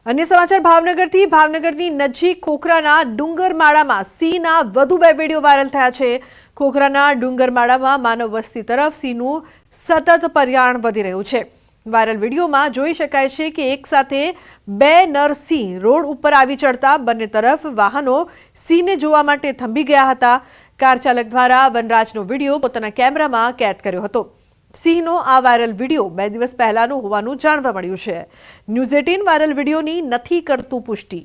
अन्य समाचार भावनगरनी नजीक खोखराना डूंगरमाळाમાં સિંહના વધુ 2 વિડીયો વાયરલ થયા છે। खोखराना डूंगरमाळाમાં માનવ વસ્તી તરફ સિંહનું સતત પર્યાણ વધી રહ્યું છે। વાયરલ વિડીયોમાં જોઈ શકાય છે કે એક સાથે 2 નર સિંહ રોડ ઉપર આવી ચડતા બંને તરફ વાહનો સિંહને જોવા માટે થંભી ગયા હતા। કાર ચાલક દ્વારા વનરાજનો વિડીયો પોતાના કેમેરામાં કેદ કર્યો હતો। સિંહનો આ વાયરલ વિડીયો 2 દિવસ પહેલાનો હોવાનું જાણવા મળ્યું છે। ન્યૂઝ 18 વાયરલ વિડીયોની નથી કરતું પુષ્ટિ।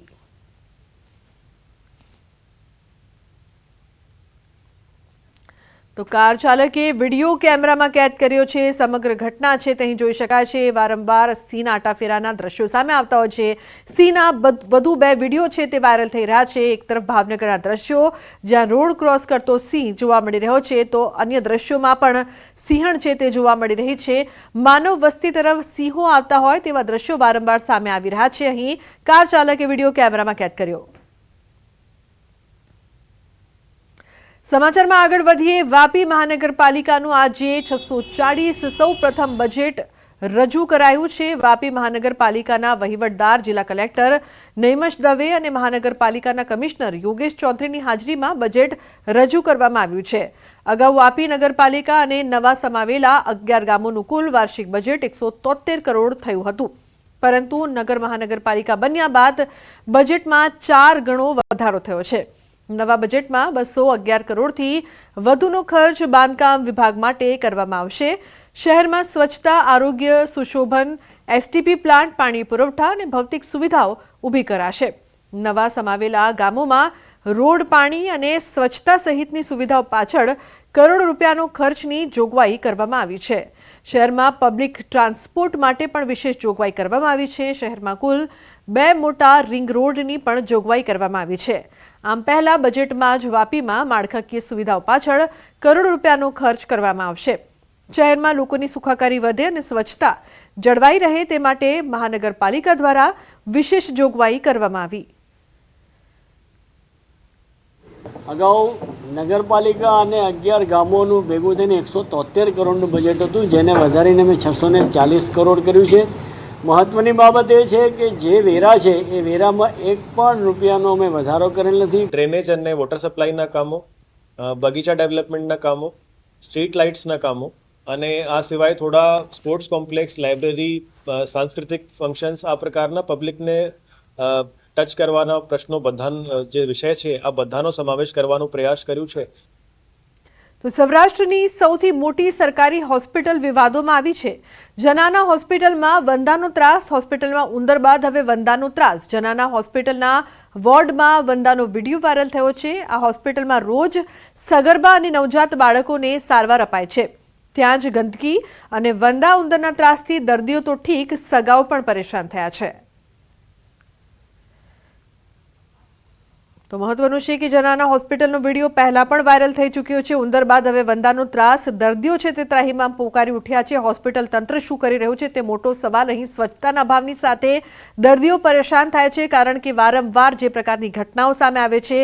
તો કાર ચાલકે વિડીયો કેમેરામાં કેદ કર્યો છે। સમગ્ર ઘટના છે તે અહીં જોઈ શકાય છે। વારંવાર સિંહના આટાફેરાના દ્રશ્યો સામે આવતા હોય છે। સિંહના વધુ 2 વિડીયો છે તે વાયરલ થઈ રહ્યા છે। એક તરફ ભાવનગરના દ્રશ્યો જ્યાં રોડ ક્રોસ કરતો સિંહ જોવા મળી રહ્યો છે, તો અન્ય દ્રશ્યોમાં પણ સિંહણ છે તે જોવા મળી રહી છે। માનવ વસ્તી તરફ સિંહો આવતા હોય તેવા દ્રશ્યો વારંવાર સામે આવી રહ્યા છે। અહીં કાર ચાલકે વિડીયો કેમેરામાં કેદ કર્યો। સમાચારમાં આગળ વધીએ। વાપી મહાનગરપાલિકાનું આજે 640 સૌપ્રથમ બજેટ રજૂ કરાયું છે। વાપી મહાનગરપાલિકાના વહીવટદાર જિલ્લા કલેક્ટર નૈમશ દવે અને મહાનગરપાલિકાના કમિશનર યોગેશ ચૌધરીની હાજરીમાં બજેટ રજૂ કરવામાં આવ્યું છે। અગાઉ વાપી નગરપાલિકા અને નવા સમાવેલા 11 ગામોનું કુલ વાર્ષિક બજેટ 173 કરોડ થયું હતું, પરંતુ નગર મહાનગરપાલિકા બન્યા બાદ બજેટમાં 4 ગણો વધારો થયો છે। નવા બજેટમાં 211 કરોડથી વધુનો ખર્ચ બાંધકામ વિભાગ માટે કરવામાં આવશે। શહેરમાં સ્વચ્છતા, આરોગ્ય, સુશોભન, એસટીપી પ્લાન્ટ, પાણી પુરવઠા અને ભૌતિક સુવિધાઓ ઊભી કરાશે। નવા સમાવેલા ગામોમાં રોડ, પાણી અને સ્વચ્છતા સહિતની સુવિધાઓ પાછળ કરોડ રૂપિયાનો ખર્ચની જોગવાઈ કરવામાં આવી છે। શહેરમાં પબ્લિક ટ્રાન્સપોર્ટ માટે પણ વિશેષ જોગવાઈ કરવામાં આવી છે। શહેરમાં કુલ 2 મોટા રિંગ રોડની પણ જોગવાઈ કરવામાં આવી છે। આમ પહેલા બજેટમાં જ વાપીમાં માળખાકીય સુવિધાઓ પાછળ કરોડ રૂપિયાનો ખર્ચ કરવામાં આવશે। શહેરમાં લોકોની સુખાકારી વધે અને સ્વચ્છતા જળવાઈ રહે તે માટે મહાનગરપાલિકા દ્વારા વિશેષ જોગવાઈ કરવામાં આવી। અગાઉ નગરપાલિકા અને 11 ગામોનું ભેગું થઈને 173 કરોડનું બજેટ હતું, જેને વધારીને મેં 640 કરોડ કર્યું છે। મહત્વની બાબત એ છે કે જે વેરા છે એ વેરામાં 1 પણ રૂપિયાનો અમે વધારો કરેલ નથી। ડ્રેનેજ અને વોટર સપ્લાયના કામો, બગીચા ડેવલપમેન્ટના કામો, સ્ટ્રીટ લાઇટ્સના કામો અને આ સિવાય થોડા સ્પોર્ટ્સ કોમ્પ્લેક્સ, લાઇબ્રેરી, સાંસ્કૃતિક ફંક્શન્સ, આ પ્રકારના પબ્લિકને ટચ કરવાના પ્રશ્નો બધા જે વિષય છે આ બધાનો સમાવેશ કરવાનો પ્રયાસ કર્યું છે। તો સૌરાષ્ટ્રની સૌથી મોટી સરકારી હોસ્પિટલ વિવાદોમાં આવી છે। જનાના હોસ્પિટલમાં વંદાનો ત્રાસ। હોસ્પિટલમાં ઉંદર બાદ હવે વંદાનો ત્રાસ। જનાના હોસ્પિટલના વોર્ડમાં વંદાનો વિડીયો વાયરલ થયો છે। આ હોસ્પિટલમાં રોજ સગર્ભા અને નવજાત બાળકોને સારવાર અપાય છે। ત્યાં જ ગંદકી અને વંદા ઉંદરના ત્રાસથી દર્દીઓ તો ઠીક, સગાઓ પણ પરેશાન થયા છે। તો મહત્વનું છે કે જનાના હોસ્પિટલનો વિડીયો પહેલા પણ વાયરલ થઈ ચૂક્યો છે। ઉંદર બાદ હવે વંદાનો ત્રાસ। દર્દીઓ છે તે ત્રાહિમામ પોકારી ઉઠ્યા છે। હોસ્પિટલ તંત્ર શું કરી રહ્યું છે તે મોટો સવાલ। અહીં સ્વચ્છતાના અભાવની સાથે દર્દીઓ પરેશાન થાય છે, કારણ કે વારંવાર જે પ્રકારની ઘટનાઓ સામે આવે છે,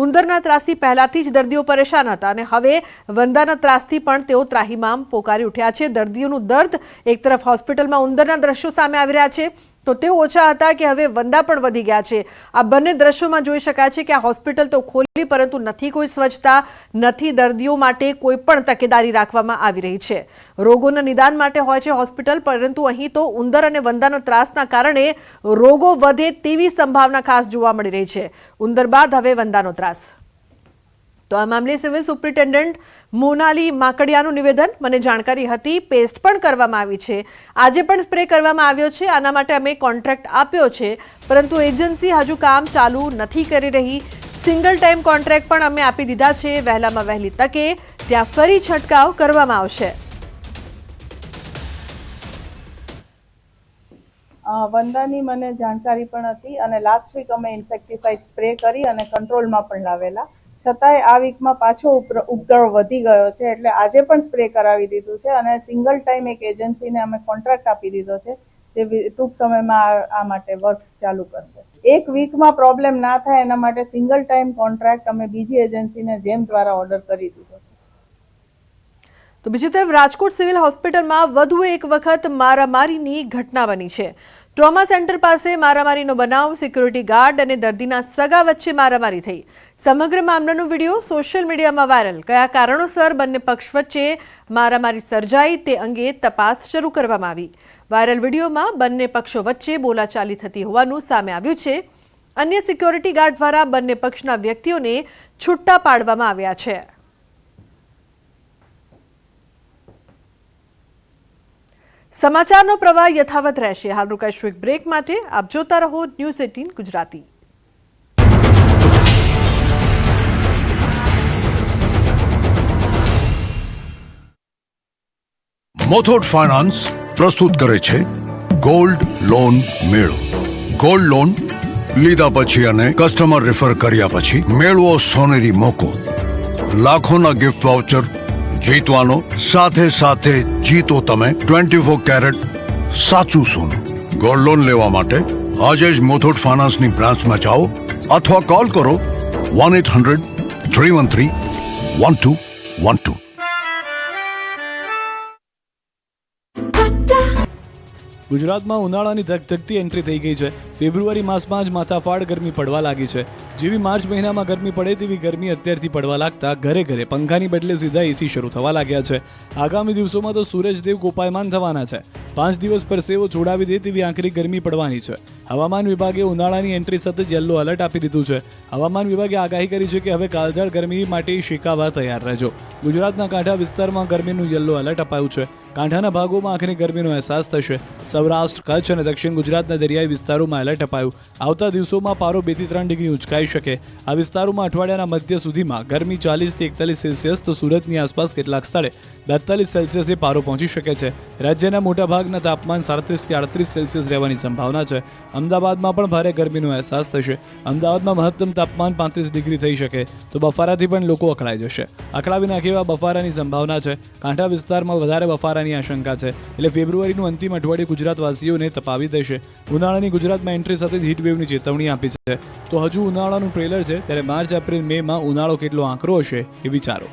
ઉંદરના ત્રાસથી પહેલાથી જ દર્દીઓ પરેશાન હતા અને હવે વંદાના ત્રાસથી પણ તેઓ ત્રાહિમામ પોકારી ઉઠ્યા છે। દર્દીઓનું દર્દ એક તરફ, હોસ્પિટલમાં ઉંદરના દ્રશ્યો સામે આવી રહ્યા છે તો તેઓ ઓછા હતા કે હવે વંદા પણ વધી ગયા છે। આ બંને દ્રશ્યોમાં જોઈ શકાય છે કે આ હોસ્પિટલ તો ખોલી, પરંતુ નથી કોઈ સ્વચ્છતા, નથી દર્દીઓ માટે કોઈ પણ તકેદારી રાખવામાં આવી રહી છે। રોગોના નિદાન માટે હોય છે હોસ્પિટલ, પરંતુ અહીં તો ઉંદર અને વંદાના ત્રાસના કારણે રોગો વધે તેવી સંભાવના ખાસ જોવા મળી રહી છે। ઉંદર બાદ હવે વંદાનો ત્રાસ। તો આ મામલે સિવિલ સુપ્રિન્ટેન્ડન્ટ મોનાલી માકડિયાનું નિવેદન, મને જાણકારી હતી, પેસ્ટ પણ કરવામાં આવી છે, આજે પણ સ્પ્રે કરવામાં આવ્યો છે, આના માટે અમે કોન્ટ્રાક્ટ આપ્યો છે, પરંતુ એજન્સી હજુ કામ ચાલુ નથી કરી રહી। સિંગલ ટાઈમ કોન્ટ્રાક્ટ પણ અમે આપી દીધા છે, વહેલામાં વહેલી તકે ત્યાં ફરી છંટકાવ કરવામાં આવશે। વંદાની મને જાણકારી પણ હતી અને લાસ્ટ વીક અમે ઇન્સેક્ટિસાઇડ સ્પ્રે કરી અને કંટ્રોલમાં પણ લાવેલા, છતાંય આ વીકમાં પાછો ઉપદ્રવ વધી ગયો છે, એટલે આજે પણ સ્પ્રે કરાવી દીધું છે અને સિંગલ ટાઈમ એક એજન્સીને અમે કોન્ટ્રાક્ટ આપી દીધો છે, જે ટૂંક સમયમાં આ માટે વર્ક ચાલુ કરશે। 1 વીકમાં પ્રોબ્લેમ ના થાય એના માટે સિંગલ ટાઈમ કોન્ટ્રાક્ટ અમે બીજી એજન્સીને જેમ દ્વારા ઓર્ડર કરી દીધો છે। તો બીજી તરફ રાજકોટ સિવિલ હોસ્પિટલમાં વધુ એક વખત મારામારીની ઘટના બની છે। ટ્રોમા સેન્ટર પાસે મારામારીનો બનાવ, સિક્યુરિટી ગાર્ડ અને દર્દીના સગા વચ્ચે મારામારી થઈ. સમગ્ર મામલાનો વિડીયો સોશિયલ મીડિયામાં વાયરલ. કયા કારણોસર બંને પક્ષ વચ્ચે મારામારી સર્જાઈ તે અંગે તપાસ શરૂ કરવામાં આવી. વાયરલ વિડીયોમાં બંને પક્ષો વચ્ચે બોલાચાલી થતી હોવાનું સામે આવ્યું છે. અન્ય સિક્યોરિટી ગાર્ડ દ્વારા બંને પક્ષના વ્યક્તિઓને છૂટા પાડવામાં આવ્યા છે. સમાચારનો પ્રવાહ યથાવત રહેશે. હાલ રોકાઈશું એક બ્રેક માટે. આપ જોતા રહો ન્યૂઝ 18 ગુજરાતી. મોથોટ ફાઇનાન્સ પ્રસ્તુત કરે છે ગોલ્ડ લોન મેળો. ગોલ્ડ લોન લીધા પછી અને કસ્ટમર રેફર કર્યા પછી મેળવો સોનેરી મોકો, લાખોના ગિફ્ટ વાઉચર જીતવાનો, સાથે જીતો તમે 24 કેરેટ સાચું સોનું. ગોલ્ડ લોન લેવા માટે આજે જ મોથોટ ફાઇનાન્સની બ્રાન્ચમાં જાઓ અથવા કોલ કરો 1-800-313-1212. ગુજરાતમાં ઉનાળાની ધગધગતી એન્ટ્રી થઈ ગઈ છે. ફેબ્રુઆરી માસમાં જ માથાફાડ ગરમી પડવા લાગી છે. જેવી માર્ચ મહિનામાં ગરમી પડે તેવી ગરમી અત્યારથી પડવા લાગતા ઘરે ઘરે પંખાની બદલે સીધા એસી શરૂ થવા લાગ્યા છે. આગામી દિવસોમાં તો સૂરજદેવ કોપાયમાન થવાના છે. 5 દિવસ પરસેવો છોડાવી દે તેવી આકરી ગરમી પડવાની છે. હવામાન વિભાગે ઉનાળાની એન્ટ્રી સતત યલો એલર્ટ આપી દીધું છે. હવામાન વિભાગે આગાહી કરી છે કે હવે કાળઝાળ ગરમી માટે શેકાવા તૈયાર રહેજો. ગુજરાતના કાંઠા વિસ્તારમાં ગરમીનું યલો એલર્ટ અપાયું છે. કાંઠાના ભાગોમાં આખરી ગરમીનો અહેસાસ થશે. સૌરાષ્ટ્ર, કચ્છ અને દક્ષિણ ગુજરાતના દરિયાઈ વિસ્તારોમાં એલર્ટ અપાયું. આવતા દિવસોમાં પારો 2 થી 3 ડિગ્રી ઉંચકાઈ શકે. આ વિસ્તારોમાં અઠવાડિયાના મધ્ય સુધીમાં ગરમી 40 થી 41 સેલ્સિયસ તો સુરતની આસપાસ કેટલાક સ્થળે 42 સેલ્સિયસે પારો પહોંચી શકે છે. રાજ્યના મોટાભાગના તાપમાન 37 થી 38 સેલ્સિયસ રહેવાની સંભાવના છે. અમદાવાદમાં પણ ભારે ગરમીનો અહેસાસ થશે. અમદાવાદમાં મહત્તમ તાપમાન 35 ડિગ્રી થઈ શકે તો બફારાથી પણ લોકો અકળાઈ જશે. અકળાવી નાખે એવા બફારાની સંભાવના છે. કાંઠા વિસ્તારમાં વધારે બફારાની આશંકા છે. એટલે ફેબ્રુઆરીનું અંતિમ અઠવાડિયું ગુજરાતવાસીઓને તપાવી દેશે. ઉનાળાની ગુજરાતમાં એન્ટ્રી સાથે હીટવેવની ચેતવણી આપી છે. તો હજુ ઉનાળાનું ટ્રેલર છે, ત્યારે માર્ચ, એપ્રિલ, મેમાં ઉનાળો કેટલો આકરો હશે એ વિચારો.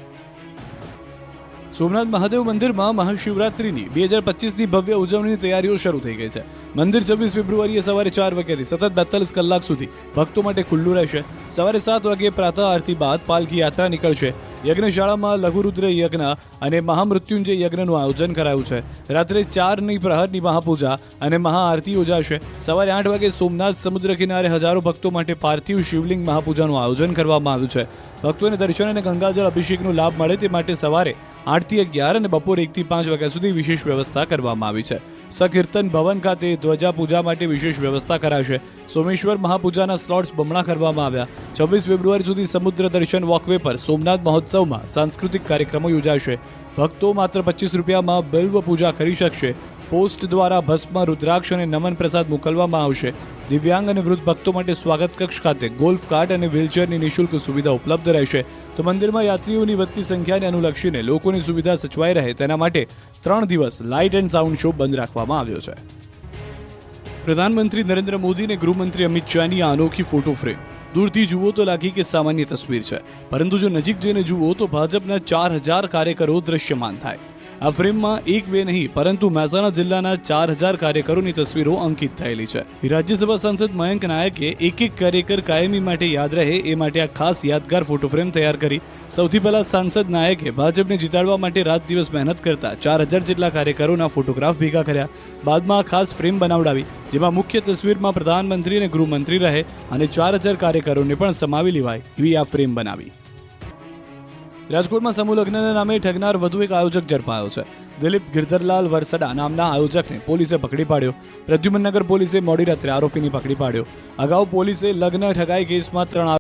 સોમનાથ મહાદેવ મંદિરમાં મહાશિવરાત્રિની 2025ની ભવ્ય ઉજવણીની તૈયારીઓ શરૂ થઈ ગઈ છે. મંદિર 26 ફેબ્રુઆરીએ સવારે 4 વાગ્યાથી સતત 42 કલાક સુધી ભક્તો માટે ખુલ્લું રહેશે. સવારે 7 વાગ્યે પ્રાતઃ આરતી બાદ પાલખી યાત્રા નીકળશે. યજ્ઞશાળામાં લઘુરુદ્ર યજ્ઞ અને મહામૃત્યુંજય યજ્ઞનું આયોજન કરાયું છે. રાત્રે 4ની પ્રહરની મહાપૂજા અને મહાઆરતી યોજાશે. સવારે 8 વાગે સોમનાથ સમુદ્ર કિનારે હજારો ભક્તો માટે પાર્થિવ શિવલિંગ મહાપૂજાનું આયોજન કરવામાં આવ્યું છે. ભક્તોને દર્શન અને ગંગાજળ અભિષેકનો લાભ મળે તે માટે સવારે 8 થી 11 અને બપોરે 1 થી 5 વાગ્યા સુધી વિશેષ વ્યવસ્થા કરવામાં આવી છે. સકીર્તન ભવન ખાતે ધ્વજા પૂજા માટે વિશેષ વ્યવસ્થા કરાશે. સોમેશ્વર મહાપૂજાના સ્લોટ્સ બમણા કરવામાં આવ્યા. 26 ફેબ્રુઆરી સુધી સમુદ્ર દર્શન વોકવે પર સોમનાથ મહોત્સવમાં સાંસ્કૃતિક કાર્યક્રમો યોજાશે. ભક્તો માત્ર 25 રૂપિયામાં બિલ્વ પૂજા કરી શકશે. પોસ્ટ દ્વારા ભસ્મ, રુદ્રાક્ષ અને નમન પ્રસાદ મોકલવામાં આવશે. દિવ્યાંગ અને વૃદ્ધ ભક્તો માટે સ્વાગત કક્ષ ખાતે ગોલ્ફ કાર્ટ અને વ્હીલચેરની નિઃશુલ્ક સુવિધા ઉપલબ્ધ રહેશે. તો મંદિરમાં યાત્રીઓની વધતી સંખ્યાને અનુલક્ષીને લોકોની સુવિધા સચવાઈ રહે તેના માટે 3 દિવસ લાઇટ એન્ડ સાઉન્ડ શો બંધ રાખવામાં આવ્યો છે. પ્રધાનમંત્રી નરેન્દ્ર મોદી અને ગૃહમંત્રી અમિત શાહની આ અનોખી ફોટો ફ્રેમ દૂરથી જુઓ તો લાગી કે સામાન્ય તસવીર છે, પરંતુ જો નજીક જઈને જુઓ તો ભાજપના 4000 કાર્યકરો દ્રશ્યમાન થાય. આ ફ્રેમમાં 1-2 નહીં પરંતુ મહેસાણા જિલ્લાના 4000 કાર્યકરોની તસવીરો અંકિત થયેલી છે. રાજ્યસભા સાંસદ મયંક નાયકે એક કાર્યકર કાયમી માટે યાદ રહે એ માટે આ ખાસ યાદગાર ફોટો ફ્રેમ તૈયાર કરી. સૌથી પહેલા સાંસદ નાયકે ભાજપને જીતાડવા માટે રાત દિવસ મહેનત કરતા 4000 જેટલા કાર્યકરોના ફોટોગ્રાફ ભેગા કર્યા. બાદમાં આ ખાસ ફ્રેમ બનાવડાવી જેમાં મુખ્ય તસવીરમાં પ્રધાનમંત્રી અને ગૃહમંત્રી રહે અને 4000 કાર્યકરોને પણ સમાવી લેવાય એવી આ ફ્રેમ બનાવી. રાજકોટમાં સમૂહ લગ્નના નામે ઠગનાર વધુ એક આયોજક ઝડપાયો છે. દિલીપ ગિરધરલાલ વરસડા નામના આયોજકને પોલીસે પકડી પાડ્યો. પ્રદ્યુમનનગર પોલીસે મોડી રાત્રે આરોપીને પકડી પાડ્યો. અગાઉ પોલીસે લગ્ન ઠગાઈ કેસમાં 3